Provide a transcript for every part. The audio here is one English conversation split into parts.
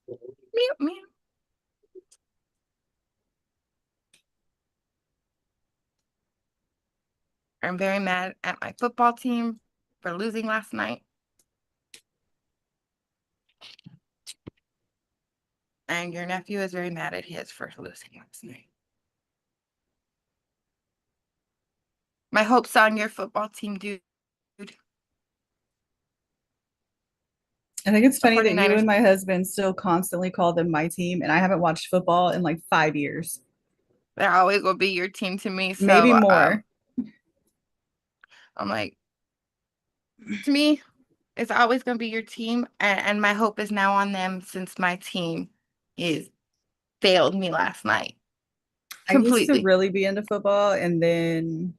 Meow, meow. I'm very mad at my football team for losing last night. And your nephew is very mad at his for losing last night. My hopes on your football team, dude. I think it's The funny that you 49ers, and my husband still constantly call them my team, and I haven't watched football in like 5 years, they're always gonna be your team to me. maybe So more. I'm like, to me, it's always gonna be your team. And my hope is now on them since my team is failed me last night. I used to Completely. really be into football, and then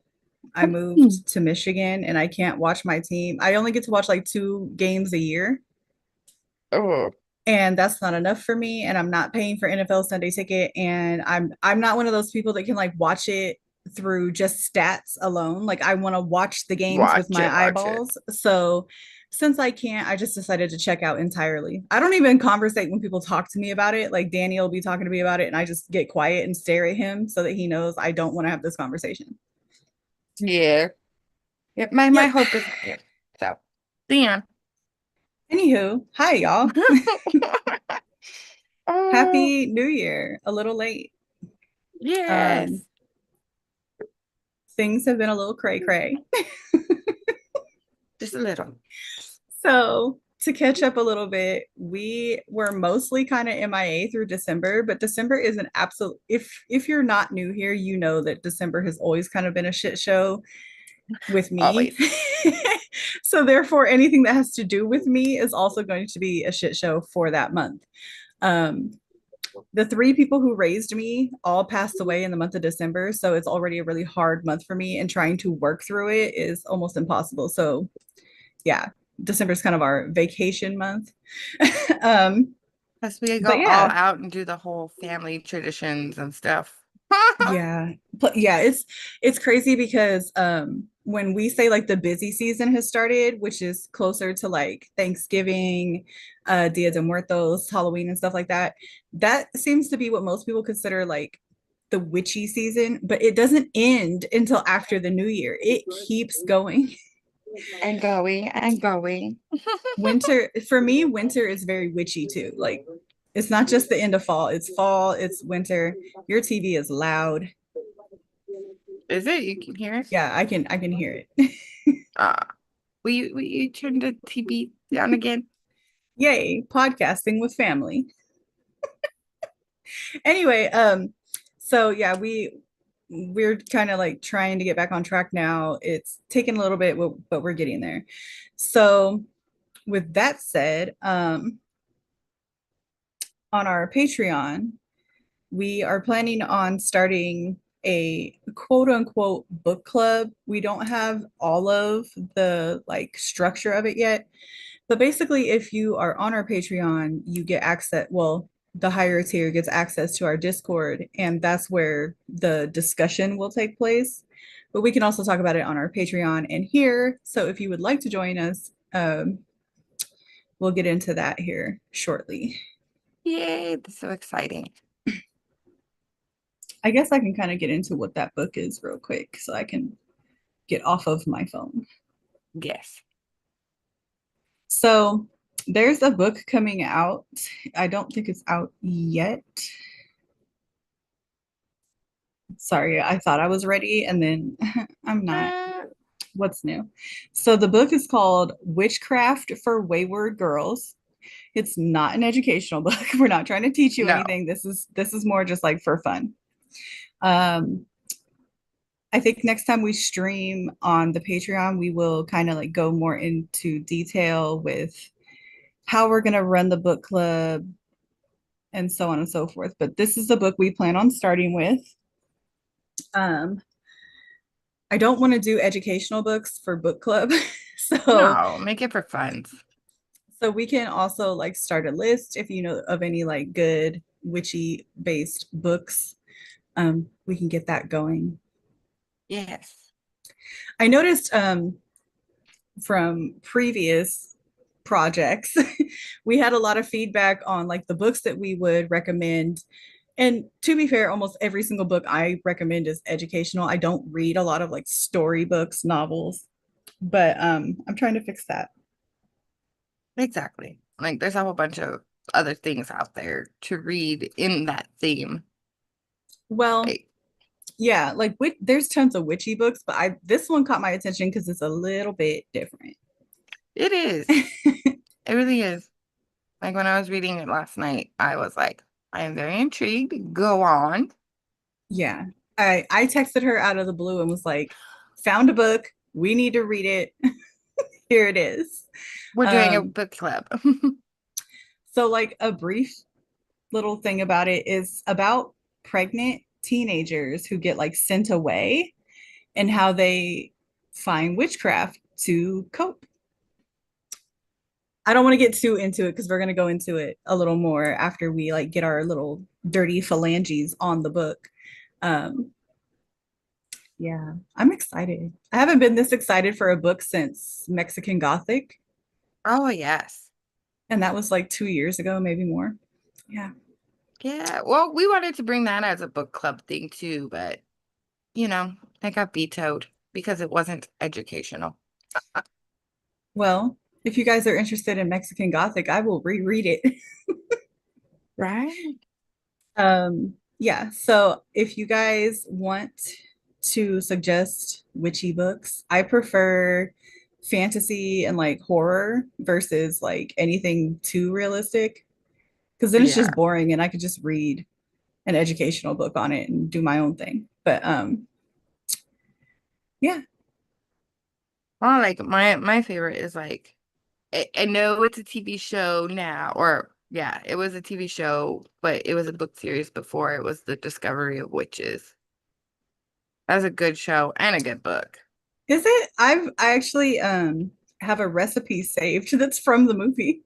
I Hmm. moved to Michigan, and I can't watch my team. I only get to watch like 2 games a year, Oh, and that's not enough for me. And I'm not paying for NFL Sunday Ticket, and I'm not one of those people that can like watch it through just stats alone. Like I want to watch the games with watch my it, watch it. eyeballs. So since I can't, I just decided to check out entirely. I don't even conversate when people talk to me about it. Like Danny will be talking to me about it, and I just get quiet and stare at him so that he knows I don't want to have this conversation. Yeah. Yep. My Yep. hope is here. So, Dion. Anywho, hi y'all. Oh, Happy New Year. A little late. Um, yes. things have been a little cray cray. Just a little. So to catch up a little bit, we were mostly kind of MIA through December, but December is an absolute if you're not new here, you know that December has always kind of been a shit show with me. Always. So therefore anything that has to do with me is also going to be a shit show for that month. Um, the 3 people who raised me all passed away in the month of December, so it's already a really hard month for me, and trying to work through it is almost impossible. So yeah, December is kind of our vacation month. um, Plus, we go but all yeah, out and do the whole family traditions and stuff. yeah, but yeah, it's crazy because when we say like the busy season has started, which is closer to like Thanksgiving, Dia de Muertos, Halloween, and stuff like that, that seems to be what most people consider like the witchy season, but it doesn't end until after the new year. It keeps going. And going and going. Winter, for me, winter is very witchy too. Like it's not just the end of fall, it's winter. Your TV is loud. Is it? You can hear us? Yeah, I can hear it. Uh, will you turn the TV down again? Yay, podcasting with family. Anyway, so yeah, we're kind of like trying to get back on track now. It's taken a little bit, but we're getting there. So with that said, on our Patreon, we are planning on starting a quote unquote book club. We don't have all of the like structure of it yet, but basically if you are on our Patreon, you get access, well, the higher tier gets access to our Discord, and that's where the discussion will take place. But we can also talk about it on our Patreon and here. So if you would like to join us, we'll get into that here shortly. Yay, that's so exciting. I guess I can kind of get into what that book is real quick so I can get off of my phone. Yes. So there's a book coming out. I don't think it's out yet. Sorry, I thought I was ready and then I'm not. Uh, What's new? So the book is called Witchcraft for Wayward Girls. It's not an educational book. We're not trying to teach you no. anything. This is more just like for fun. Um, I think next time we stream on the Patreon, we will kind of like go more into detail with how we're going to run the book club and so on and so forth. But this is the book we plan on starting with. Um, I don't want to do educational books for book club. so No, make it for fun. so we can also like start a list if you know of any like good witchy based books. We can get that going. Yes. I noticed from previous projects. We had a lot of feedback on like the books that we would recommend. And to be fair, almost every single book I recommend is educational. I don't read a lot of like storybooks, novels, but I'm trying to fix that. Exactly. Like there's a whole bunch of other things out there to read in that theme. Well, Like yeah, like there's tons of witchy books, but I this one caught my attention because it's a little bit different. it is. It really is. Like when I was reading it last night, I was like, I am very intrigued. Go on. Yeah. I texted her out of the blue and was like, found a book. We need to read it. Here it is. We're doing a Um, book club. so like a brief little thing about it is about pregnant teenagers who get like sent away and how they find witchcraft to cope. I don't want to get too into it because we're going to go into it a little more after we like get our little dirty phalanges on the book. Um, yeah, I'm excited. I haven't been this excited for a book since Mexican Gothic, Oh, yes. and that was like 2 years ago, maybe more. Yeah. Yeah. Well, we wanted to bring that as a book club thing too, but it got vetoed because it wasn't educational. Well, if you guys are interested in Mexican Gothic, I will reread it. Right? Yeah, so if you guys want to suggest witchy books, I prefer fantasy and like horror versus like anything too realistic because then it's Yeah. just boring and I could just read an educational book on it and do my own thing. But yeah, Well, like my favorite is like I know it's a TV show now, or yeah, it was a TV show, but it was a book series before. It was The Discovery of Witches. That was a good show and a good book. is it? I actually have a recipe saved that's from the movie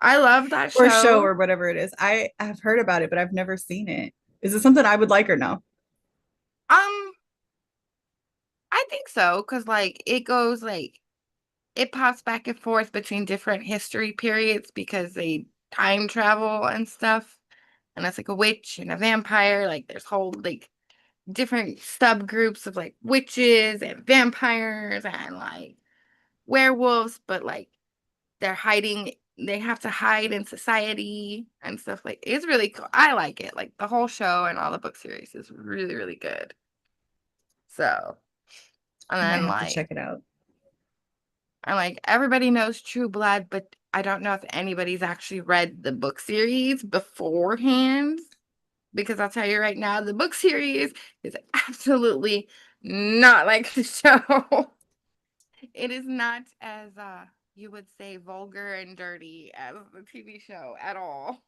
I love that or show show. or whatever it is. I have heard about it, but I've never seen it. Is it something I would like or no? Um, I think so, because like it goes like it pops back and forth between different history periods because they time travel and stuff. And it's like a witch and a vampire. Like there's whole like different subgroups of like witches and vampires and like werewolves, but like they're hiding, they have to hide in society and stuff. Like it's really cool. I like it. Like the whole show and all the book series is really, really good. So, and I might then have to check it out. everybody knows True Blood, but I don't know if anybody's actually read the book series beforehand. Because I'll tell you right now, the book series is absolutely not like the show. It is not as you would say vulgar and dirty as the TV show at all.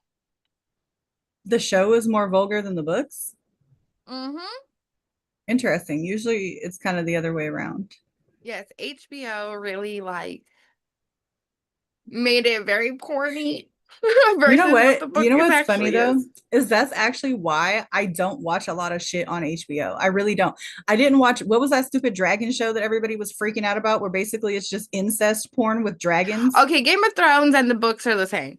The show is more vulgar than the books. Mm-hmm. Interesting. Usually it's kind of the other way around. Yes, HBO really made it very corny You know versus what what? the You book know is what's funny actually though? is. Is that's actually why I don't watch a lot of shit on HBO. I really don't. I didn't watch what was that stupid dragon show that everybody was freaking out about where basically it's just incest porn with dragons. Okay, Game of Thrones and the books are the same.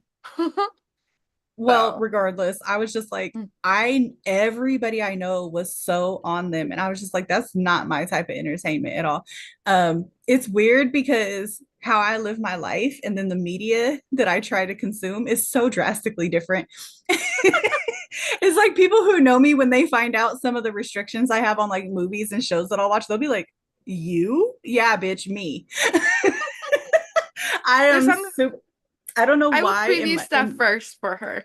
Well, So, regardless, I was just like, mm, I everybody I know was so on them, and I was just like, that's not my type of entertainment at all. It's weird because how I live my life and then the media that I try to consume is so drastically different. It's like people who know me when they find out some of the restrictions I have on like movies and shows that I'll watch, they'll be like, "You? Yeah, bitch, me." I there's am some super. I don't know I will why preview stuff first for her.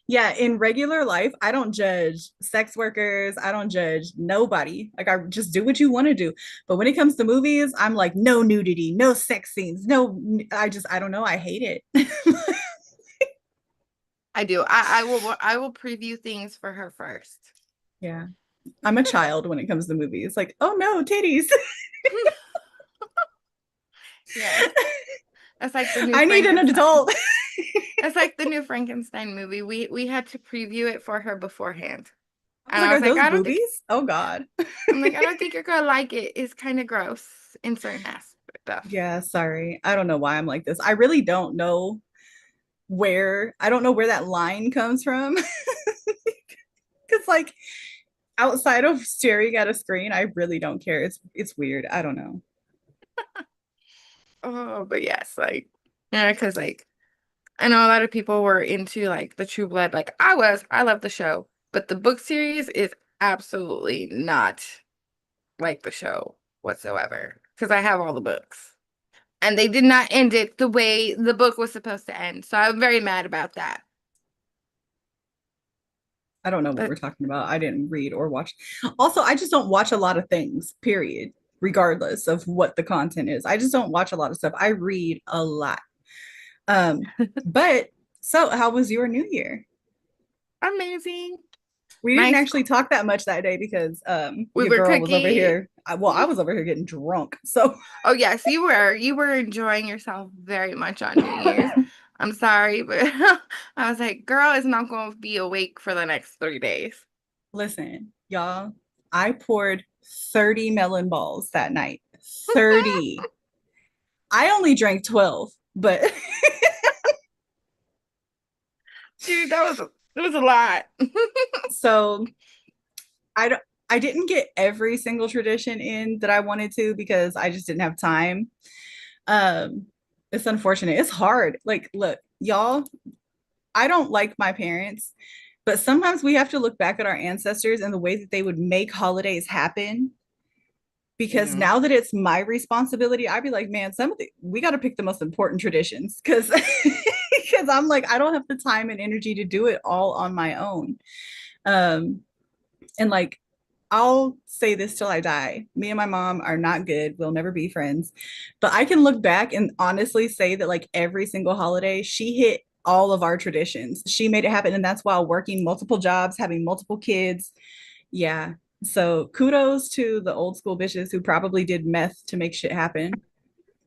yeah, in regular life, I don't judge sex workers. I don't judge nobody. Like I just do what you want to do. But when it comes to movies, I'm like no nudity, no sex scenes, no I don't know, I hate it. I do. I will preview things for her first. Yeah. I'm a child when it comes to movies. Like, oh no, titties. Yes. That's like the new I need an Frankenstein. adult. That's like the new Frankenstein movie. We had to preview it for her beforehand. I was And like, I are was like, those I don't think boobies? Oh God. I'm like, I don't think you're gonna like it. It's kind of gross in certain aspects. stuff. Yeah, sorry. I don't know why I'm like this. I really don't know I don't know where that line comes from. Because like outside of staring at a screen, I really don't care. It's weird. I don't know. Oh, but yes, like, yeah, because like I know a lot of people were into like the True Blood. Like I was, I love the show, but the book series is absolutely not like the show whatsoever. Because I have all the books. And they did not end it the way the book was supposed to end. So I'm very mad about that. I don't know what But we're talking about. I didn't read or watch. Also, I just don't watch a lot of things, period, regardless of what the content is. I just don't watch a lot of stuff. I read a lot. But so how was your new year? amazing. We didn't Nice. actually talk that much that day because We your were girl was over cooking. here. I was over here getting drunk. So Oh yes, you were. You were enjoying yourself very much on New Year's. I'm sorry, but I was like, girl is not going to be awake for the next 3 days. listen, y'all, I poured 30 melon balls that night. 30. I only drank 12, but Dude, it was a lot. so I don't I didn't get every single tradition in that I wanted to because I just didn't have time. Um, it's unfortunate. It's hard. Like, look, y'all, I don't like my parents, but sometimes we have to look back at our ancestors and the way that they would make holidays happen. Because Hmm. now that it's my responsibility, I'd be like, man, we got to pick the most important traditions because because I'm like, I don't have the time and energy to do it all on my own. Um, and like, I'll say this till I die. Me and my mom are not good. We'll never be friends. But I can look back and honestly say that like every single holiday, she hit all of our traditions. She made it happen. And that's while working multiple jobs, having multiple kids. Yeah. So kudos to the old school bitches who probably did meth to make shit happen.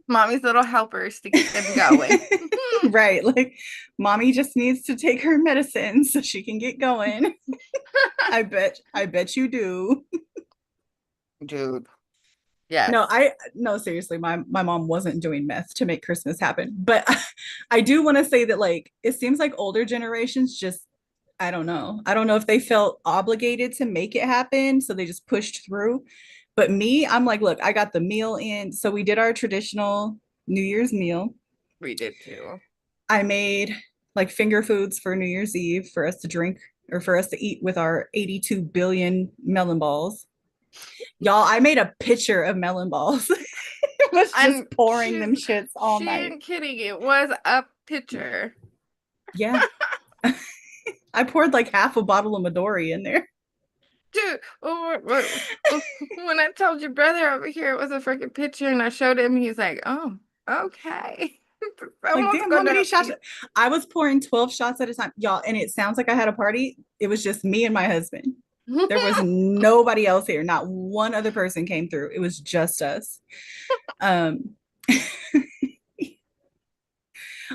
Mommy's little helpers to get them going. Right. Like mommy just needs to take her medicine so she can get going. I bet you do. Dude, No, yes. I no seriously, my mom wasn't doing meth to make Christmas happen. But I do want to say that like it seems like older generations just I don't know. I don't know if they felt obligated to make it happen, so they just pushed through. But me, I'm like, look, I got the meal in. So we did our traditional New Year's meal. We did too. I made like finger foods for New Year's Eve for us to drink or for us to eat with our 82 billion melon balls. Y'all, I made a pitcher of melon balls. It was just And pouring them shits all she night. ain't kidding. It was a picture. Yeah. I poured like half a bottle of Midori in there. Dude, when I told your brother over here it was a freaking picture and I showed him, he's like, oh, okay. Like, Someone's damn, how many gonna shots? be I was pouring 12 shots at a time. Y'all, and it sounds like I had a party. It was just me and my husband. There was nobody else here. Not one other person came through. It was just us. Um,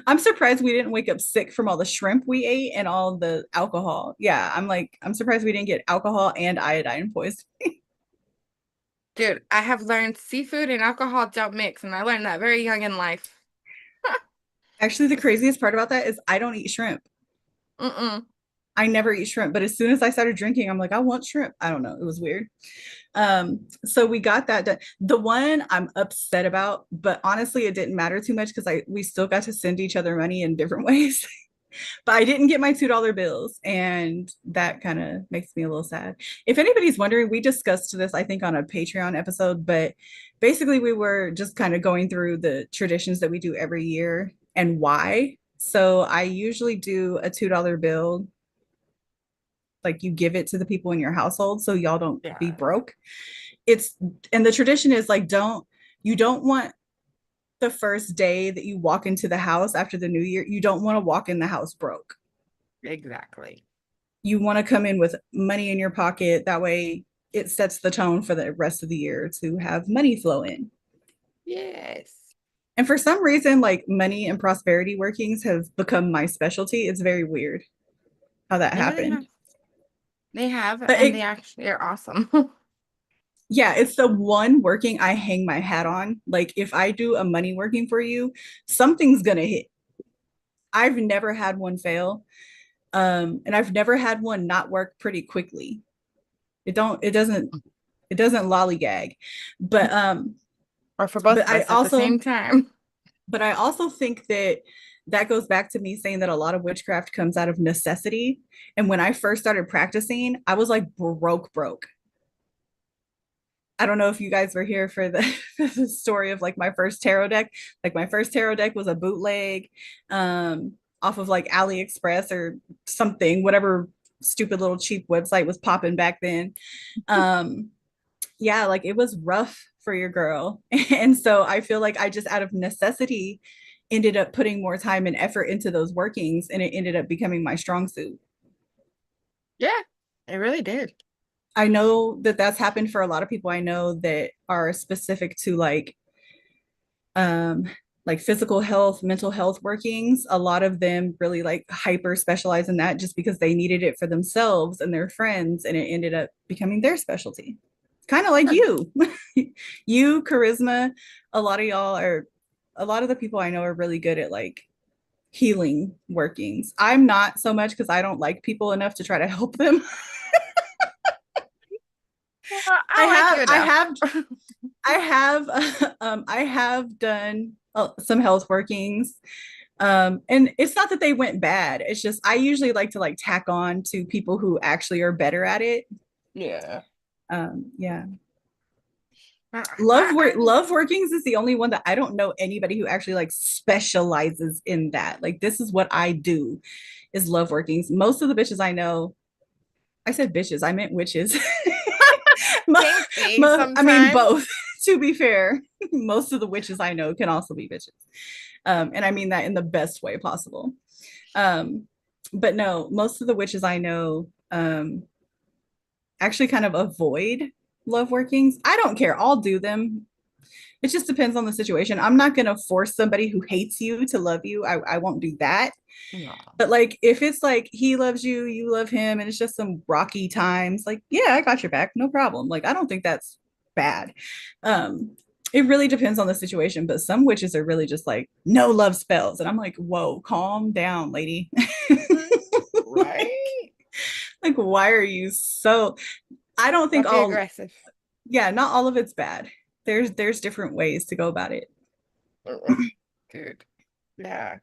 I'm surprised we didn't wake up sick from all the shrimp we ate and all the alcohol. Yeah, I'm surprised we didn't get alcohol and iodine poisoning. Dude, I have learned seafood and alcohol don't mix, and I learned that very young in life. Actually, the craziest part about that is I don't eat shrimp. Mm-mm. I never eat shrimp, but as soon as I started drinking, I'm like, I want shrimp. I don't know. It was weird. So we got that done. The one I'm upset about, but honestly, it didn't matter too much because I we still got to send each other money in different ways. But I didn't get my $2 bills, and that kind of makes me a little sad. If anybody's wondering, we discussed this, I think, on a Patreon episode, but basically we were just kind of going through the traditions that we do every year and why. So I usually do a $2 bill, like you give it to the people in your household so y'all don't be Yeah, broke. It's and the tradition is like you don't want the first day that you walk into the house after the new year, you don't want to walk in the house broke. exactly. You want to come in with money in your pocket. That way it sets the tone for the rest of the year to have money flow in. Yes. And for some reason, like money and prosperity workings have become my specialty. It's very weird how that They really happened. have. They have, But and they actually are awesome. Yeah, it's the one working I hang my hat on. Like if I do a money working for you, something's gonna hit. I've never had one fail. And I've never had one not work pretty quickly. It doesn't lollygag. But Or for both but of I us at the also same time. but I also think that that goes back to me saying that a lot of witchcraft comes out of necessity. And when I first started practicing, I was like broke. I don't know if you guys were here for the, for the story of like my first tarot deck. Like my first tarot deck was a bootleg off of like AliExpress or something, whatever stupid little cheap website was popping back then. Um, yeah, like it was rough for your girl. And so I feel like I just out of necessity ended up putting more time and effort into those workings and it ended up becoming my strong suit. Yeah, it really did. I know that that's happened for a lot of people I know that are specific to um like physical health, mental health workings. A lot of them really like hyper specialize in that just because they needed it for themselves and their friends and it ended up becoming their specialty. Kind of like Yeah. you. You, charisma, a lot of y'all are a lot of the people I know are really good at like healing workings. I'm not so much because I don't like people enough to try to help them. Well, I I like have you I enough. have I have done some health workings. And it's not that they went bad. It's just I usually like to like tack on to people who actually are better at it. Yeah. Yeah. I, I, Love workings is the only one that I don't know anybody who actually like specializes in that. Like this is what I do is love workings. Most of the bitches I know, I said bitches, I meant witches. same thing I mean sometimes. both. To be fair, most of the witches I know can also be bitches. And I mean that in the best way possible. Um, but no, most of the witches I know actually kind of avoid love workings. I don't care. I'll do them. It just depends on the situation. I'm not going to force somebody who hates you to love you. I won't do that. No. But like if it's like he loves you, you love him, and it's just some rocky times, like, yeah, I got your back, no problem. Like I don't think that's bad. Um, it really depends on the situation, but some witches are really just like no love spells. And I'm like, whoa, calm down, lady. Right? Like, why are you so I don't think Don't be all aggressive. yeah, not all of it's bad. There's different ways to go about it. Dude. Yeah.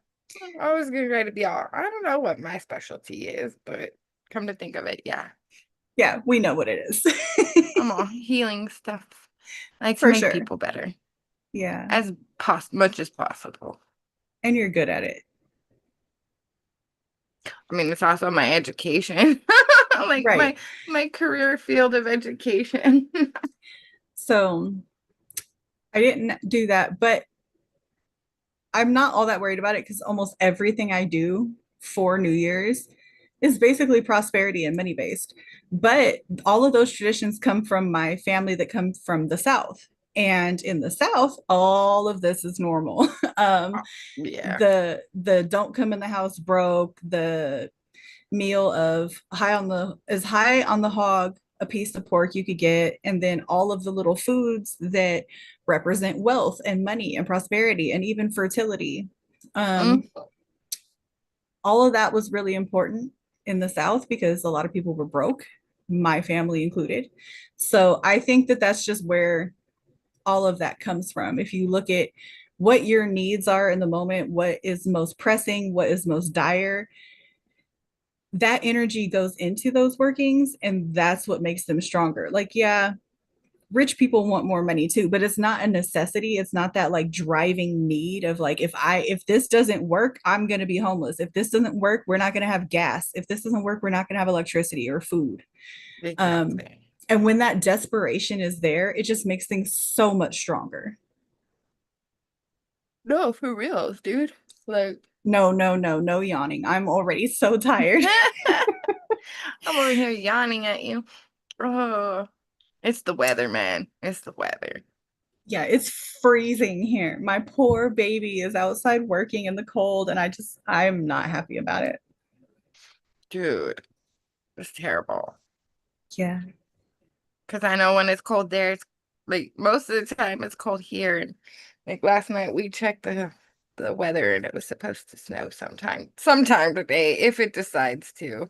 I was getting ready to be all, I don't know what my specialty is, but come to think of it, yeah. Yeah, we know what it is. I'm all healing stuff. I like to For make sure. people better Yeah. as much as possible. And you're good at it. I mean, it's also my education, like Right. my career field of education. So I didn't do that, but I'm not all that worried about it because almost everything I do for New Year's is basically prosperity and money based. But all of those traditions come from my family that come from the South. And in the South, all of this is normal. Yeah. The don't come in the house broke, the meal of high on the hog a piece of pork you could get, and then all of the little foods that represent wealth and money and prosperity and even fertility. Mm, All of that was really important in the South because a lot of people were broke, my family included. So I think that that's just where all of that comes from. If you look at what your needs are in the moment, what is most pressing, what is most dire, that energy goes into those workings and that's what makes them stronger. Like, yeah, rich people want more money too, but it's not a necessity. It's not that like driving need of like if this doesn't work, I'm going to be homeless. If this doesn't work, we're not going to have gas. If this doesn't work, we're not going to have electricity or food. Um exactly. and when that desperation is there, it just makes things so much stronger. No, for real, dude. Like, No, no, no, no yawning. I'm already so tired. I'm over here yawning at you. Oh, it's the weather, man. It's the weather. Yeah, it's freezing here. My poor baby is outside working in the cold, and I'm not happy about it. Dude, it's terrible. Yeah. Because I know when it's cold there, it's like most of the time it's cold here. And like last night we checked the weather and it was supposed to snow sometime today if it decides to.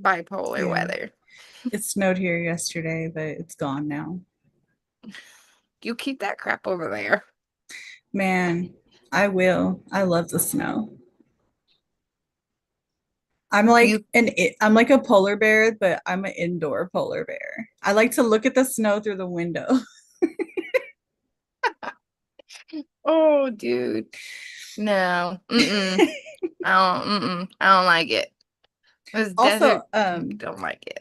Bipolar Yeah, weather. it snowed here yesterday, but it's gone now. You keep that crap over there. Man, I will. I love the snow. I'm like a polar bear, but I'm an indoor polar bear. I like to look at the snow through the window. Oh, dude. No. Mm-mm. I don't like it. This Also, desert, don't like it.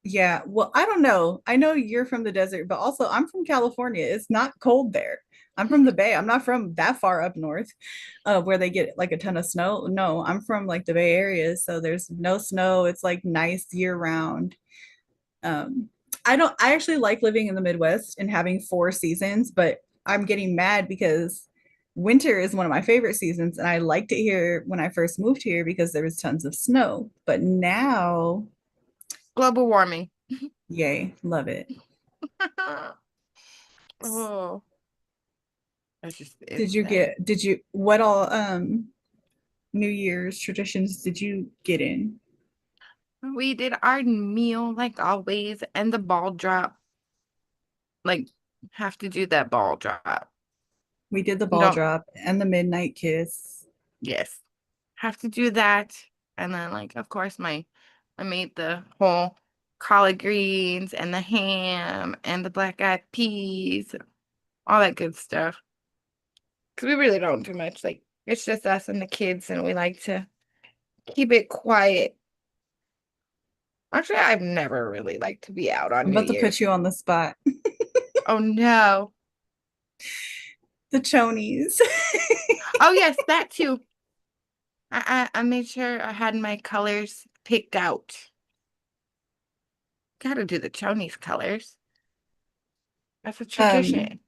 yeah, well, I don't know. I know you're from the desert, but also I'm from California. It's not cold there. I'm from the Bay. I'm not from that far up north, where they get like a ton of snow. No, I'm from like the Bay Area, so there's no snow. It's like nice year round. Um, I actually like living in the Midwest and having four seasons, but I'm getting mad because winter is one of my favorite seasons, and I liked it here when I first moved here because there was tons of snow. But now, Global warming. yay, love it. Oh, that's just Did you insane. get, did you, what all New Year's traditions did you get in? We did our meal like always, and the ball drop. Like, have to do that ball drop. We did the You ball don't, drop and the midnight kiss. yes, have to do that. And then, like, of course, I made the whole collard greens and the ham and the black eyed peas, all that good stuff. Because we really don't do much. Like, it's just us and the kids, and we like to keep it quiet. Actually, I've never really liked to be out on I'm New about to put Year's. you on the spot. Oh no. The chonies. Oh yes, that too. I made sure I had my colors picked out. Gotta do the chonies colors. That's a Um, tradition.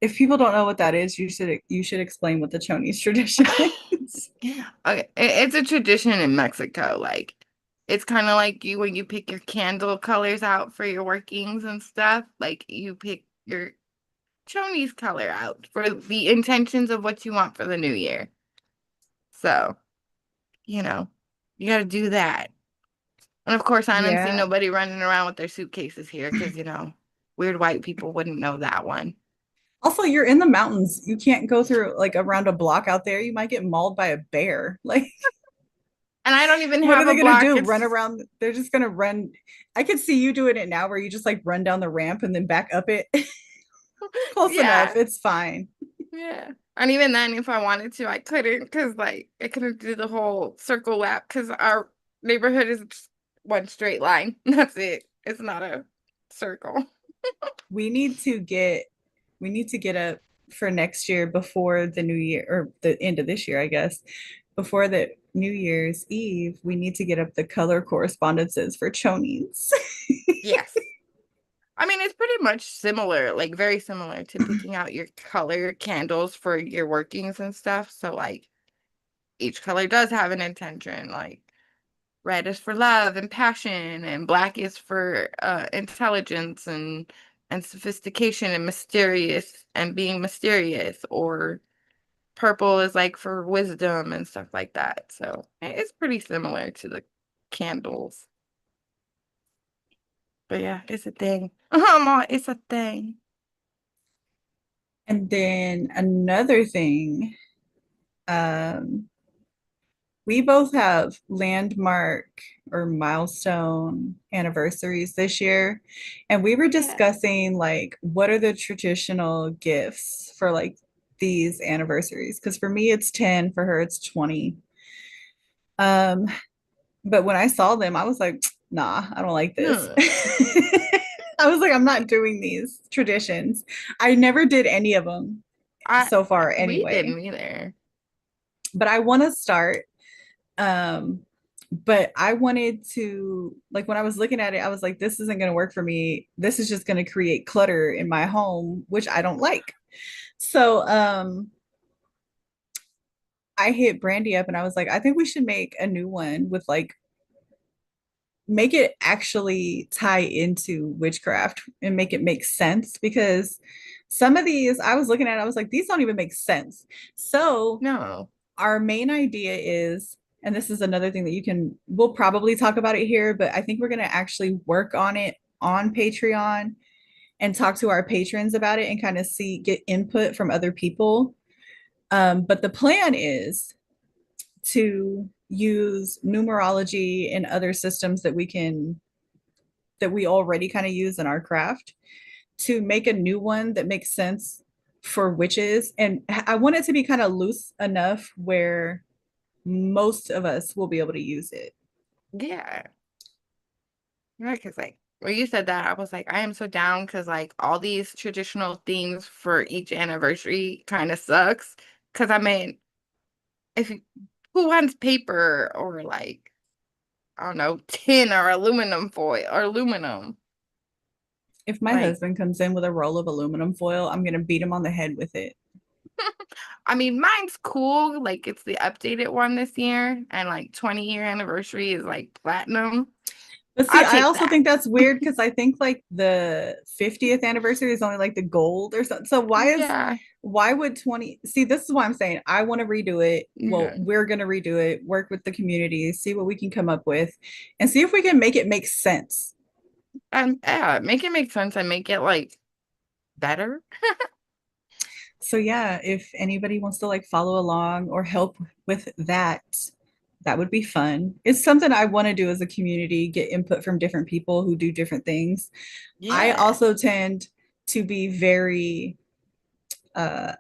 if people don't know what that is, you should explain what the chonies tradition is. Okay, it's a tradition in Mexico. Like, it's kind of like you when you pick your candle colors out for your workings and stuff. Like, you pick your chonies color out for the intentions of what you want for the new year. So, you know, you gotta do that. And of course, I didn't see Yeah. nobody running around with their suitcases here because, weird white people wouldn't know that one. Also, you're in the mountains. You can't go through like around a block out there. You might get mauled by a bear. Like, And I don't even what are have a they gonna block. do? Run around? They're just gonna run. I could see you doing it now where you just like run down the ramp and then back up it. Close enough. Yeah, It's fine. yeah. And even then, if I wanted to, I couldn't because, like, I couldn't do the whole circle lap because our neighborhood is just one straight line. That's it. It's not a circle. We need to get we need to get up for next year before the new year or the end of this year, I guess. Before the New Year's Eve, we need to get up the color correspondences for chonies. Yes. I mean, it's pretty much similar, like very similar to picking out your color candles for your workings and stuff. So, like, each color does have an intention. Like, red is for love and passion, and black is for intelligence and sophistication and mysterious and being mysterious, or purple is like for wisdom and stuff like that. So it's pretty similar to the candles. But yeah, it's a thing. It's a thing. And then another thing, um, we both have landmark or milestone anniversaries this year. And we were Yeah. discussing like what are the traditional gifts for like these anniversaries? Because for me it's 10, for her it's 20. Um, but when I saw them, I was like, nah, I don't like this. Hmm. I was like, I'm not doing these traditions. I never did any of them I so far we anyway. didn't either. But I want to start. Um, but I wanted to, like, when I was looking at it, I was like, this isn't going to work for me. This is just going to create clutter in my home, which I don't like. So, I hit Brandy up and I was like, I think we should make a new one with like make it actually tie into witchcraft and make it make sense, because some of these I was looking at, I was like, these don't even make sense. So No. our main idea is, and this is another thing that we'll probably talk about it here, but I think we're going to actually work on it on Patreon and talk to our patrons about it and kind of get input from other people. But the plan is to use numerology and other systems that we already kind of use in our craft to make a new one that makes sense for witches. And I want it to be kind of loose enough where most of us will be able to use it. Yeah. Right, because like when you said that, I was like, I am so down because like all these traditional themes for each anniversary kind of sucks. Because I mean, if you, who wants paper or like I don't know, tin or aluminum foil or aluminum? If my Like, husband comes in with a roll of aluminum foil, I'm going to beat him on the head with it. I mean, mine's cool. Like, it's the updated one this year, and like 20-year anniversary is like platinum. But see, I'll I take also that. think that's weird because I think like the 50th anniversary is only like the gold or something. So Yeah, why would 20, see, this is why I'm saying I want to redo it. Well, yeah, we're going to redo it, work with the community, see what we can come up with, and see if we can make it make sense. and yeah, make it make sense and make it like better. So yeah, if anybody wants to like follow along or help with that, that would be fun. It's something I want to do as a community, get input from different people who do different things. I Yeah, also tend to be very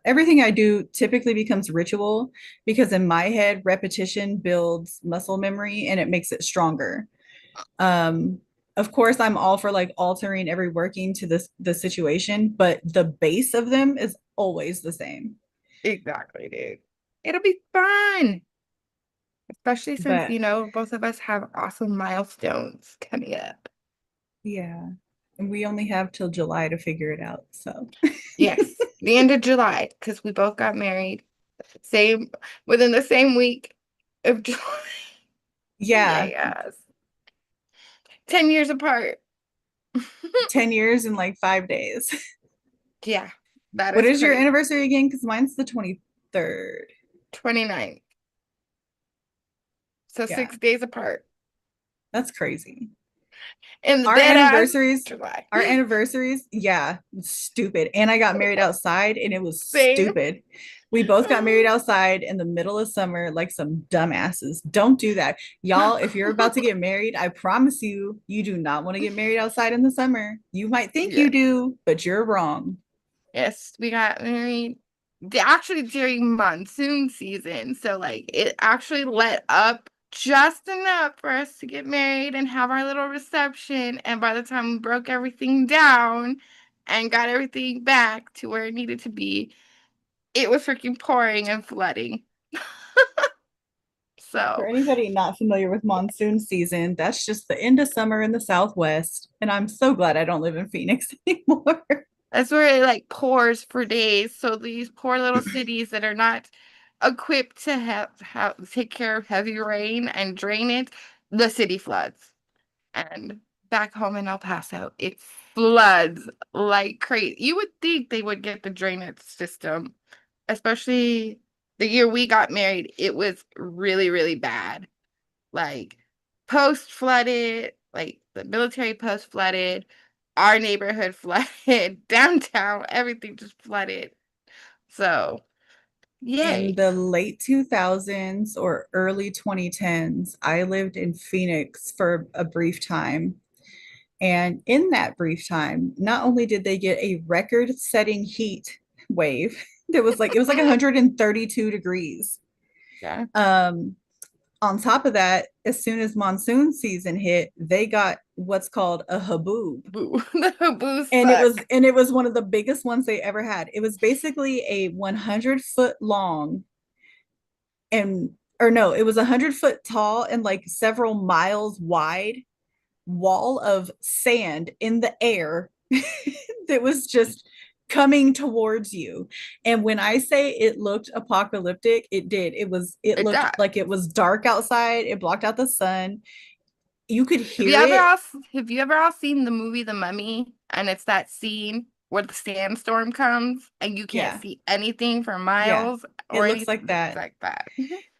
everything I do typically becomes ritual, because in my head, repetition builds muscle memory and it makes it stronger. Um, of course, I'm all for like altering every working to the situation, but the base of them is always the same. exactly, dude. It'll be fun, especially since, But both of us have awesome milestones coming up. yeah, and we only have till July to figure it out. So Yes, the end of July, because we both got married same within the same week of July. yeah, Yes. 10 years apart. 10 years in like 5 days. Yeah, that What is is your crazy. anniversary again? Because mine's the 23rd. 29. So Yeah, 6 days apart. that's crazy. In the Our dead ass anniversaries, July. our anniversaries, yeah, stupid. And I got married outside and it was Same. stupid. We both got married outside in the middle of summer like some dumbasses. Don't do that. Y'all, if you're about to get married, I promise you, you do not want to get married outside in the summer. You might think Yeah. you do, but you're wrong. Yes, we got married actually during monsoon season. So like it actually let up just enough for us to get married and have our little reception. And by the time we broke everything down and got everything back to where it needed to be, it was freaking pouring and flooding. For So anybody not familiar with monsoon season, that's just the end of summer in the Southwest. And I'm so glad I don't live in Phoenix anymore. that's where it like pours for days. So these poor little cities that are not equipped to have take care of heavy rain and drain it, the city floods. And back home in El Paso, it floods like crazy. You would think they would get the drainage system, especially the year we got married. It was really, really bad. Like post flooded, like the military post flooded, our neighborhood flooded, downtown, everything just flooded. So, In yay. the late 2000s or early 2010s, I lived in Phoenix for a brief time. And in that brief time, not only did they get a record setting heat wave, it was like 132 degrees. Yeah. Um, on top of that, as soon as monsoon season hit, they got what's called a haboob. Boo. The boo And suck. it was one of the biggest ones they ever had. It was basically a 100-foot long and or no, it was 100 foot tall and like several miles wide wall of sand in the air that was just coming towards you. And when I say it looked apocalyptic, it did. It It looked does. like it was dark outside. It blocked out the sun. you could Have you hear ever it. all have you ever all seen the movie The Mummy? And it's that scene where the sandstorm comes and you can't Yeah. see anything for Yeah. miles It or looks anything. like It's that. like that.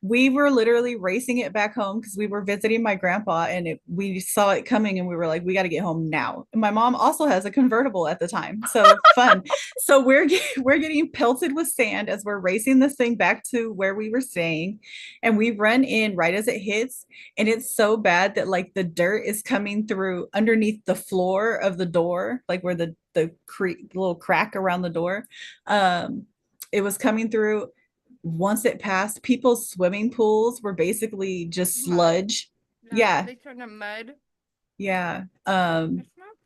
We were literally racing it back home because we were visiting my grandpa and we saw it coming and we were like, we got to get home now. And my mom also has a convertible at the time. So fun. So we're getting pelted with sand as we're racing this thing back to where we were staying. And we run in right as it hits. And it's so bad that like the dirt is coming through underneath the floor of the door, like where the little crack around the door. Um, it was coming through. Once it passed, people's swimming pools were basically just Mud. sludge. Yeah, Yeah, they turn to mud. yeah. It's not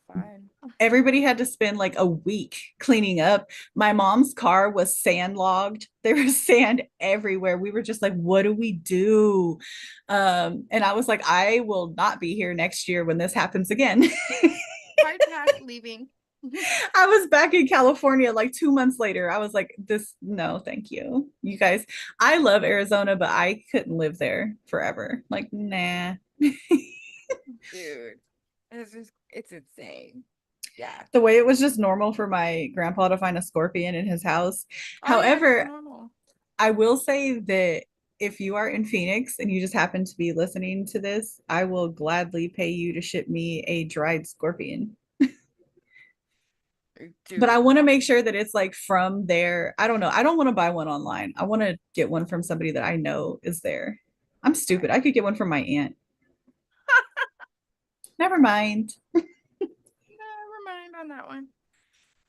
fun. Everybody had to spend like a week cleaning up. My mom's car was sandlogged. There was sand everywhere. We were just like, what do we do? And I was like, I will not be here next year when this happens again. Hard pass leaving. I was back in California like 2 months later. I was like, this, no, thank you. You guys, I love Arizona, but I couldn't live there forever. Like, nah. Dude, it's insane. Yeah. The way it was just normal for my grandpa to find a scorpion in his house. Oh yeah, it's so However, normal. I will say that if you are in Phoenix and you just happen to be listening to this, I will gladly pay you to ship me a dried scorpion. But I Dude, want to make sure that it's like from there. I don't know. I don't want to buy one online. I want to get one from somebody that I know is there. I'm stupid. I could get one from my aunt. Never mind. never mind on that one.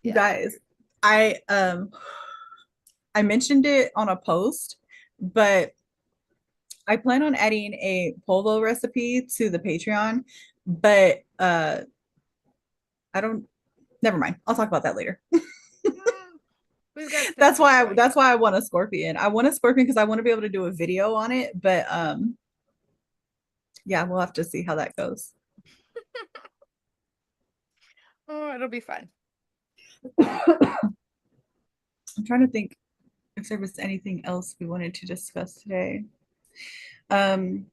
You Yeah, guys, I mentioned it on a post, but I plan on adding a polvo recipe to the Patreon, but I don't never mind. I'll talk about that later. mm, we've got stuff to show you. That's why I want a scorpion. I want a scorpion because I want to be able to do a video on it, but yeah, we'll have to see how that goes. Oh, it'll be fun. I'm trying to think if there was anything else we wanted to discuss today. Um,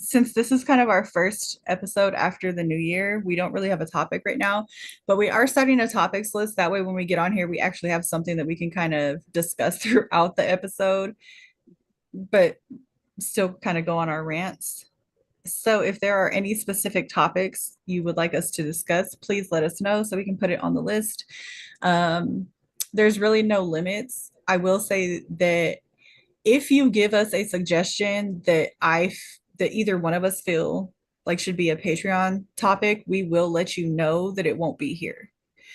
since this is kind of our first episode after the new year, we don't really have a topic right now, but we are starting a topics list. That way, when we get on here, we actually have something that we can kind of discuss throughout the episode, but still kind of go on our rants. So, if there are any specific topics you would like us to discuss, please let us know so we can put it on the list. Um, there's really no limits. I will say that if you give us a suggestion that either one of us feel like should be a Patreon topic, we will let you know that it won't be here.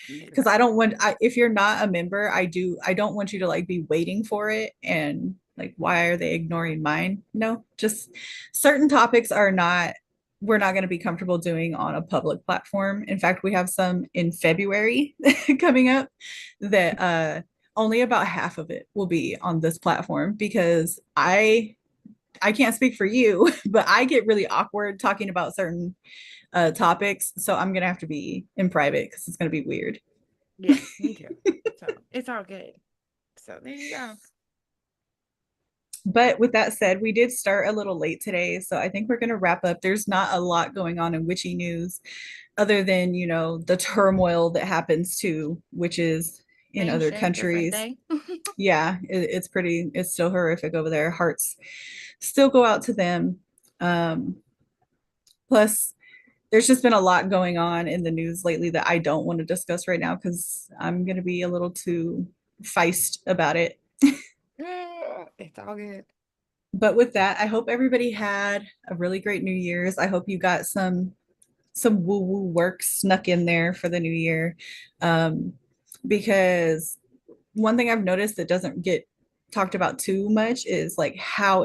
Because I don't Exactly. want if you're not a member, I don't want you to like be waiting for it and like why are they ignoring mine? No, just certain topics are not we're not going to be comfortable doing on a public platform. In fact, we have some in February coming up that only about half of it will be on this platform because I can't speak for you, but I get really awkward talking about certain topics. So I'm gonna have to be in private because it's gonna be weird. Yeah, me too. So it's all good. So there you go. But with that said, we did start a little late today, so I think we're gonna wrap up. There's not a lot going on in witchy news other than, the turmoil that happens to witches in Same other shit, different countries. day. Yeah, it's still horrific over there. Hearts still go out to them. Um, plus there's just been a lot going on in the news lately that I don't want to discuss right now because I'm going to be a little too feist about it. It's all good. But with that, I hope everybody had a really great New Year's. I hope you got some woo woo work snuck in there for the new year, um, because one thing I've noticed that doesn't get talked about too much is like how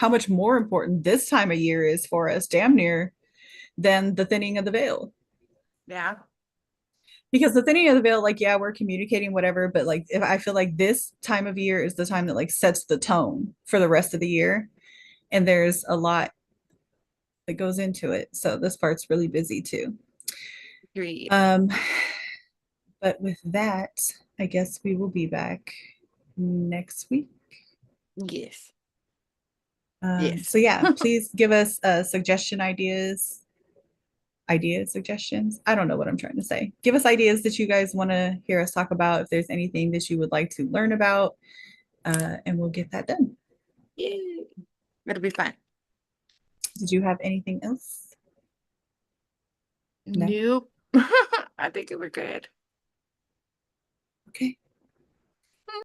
much more important this time of year is for us, damn near than the thinning of the veil. Yeah. Because the thinning of the veil, like, yeah, we're communicating whatever, but like if I feel like this time of year is the time that like sets the tone for the rest of the year, and there's a lot that goes into it, so this part's really busy too. Agreed. um but with that, I guess we will be back next week. Yes. Yes. So yeah, please give us suggestions. I don't know what I'm trying to say. Give us ideas that you guys want to hear us talk about. If there's anything that you would like to learn about, and we'll get that done. Yay. It'll be fun. Did you have anything else? No? Nope. I think it was good. Okay.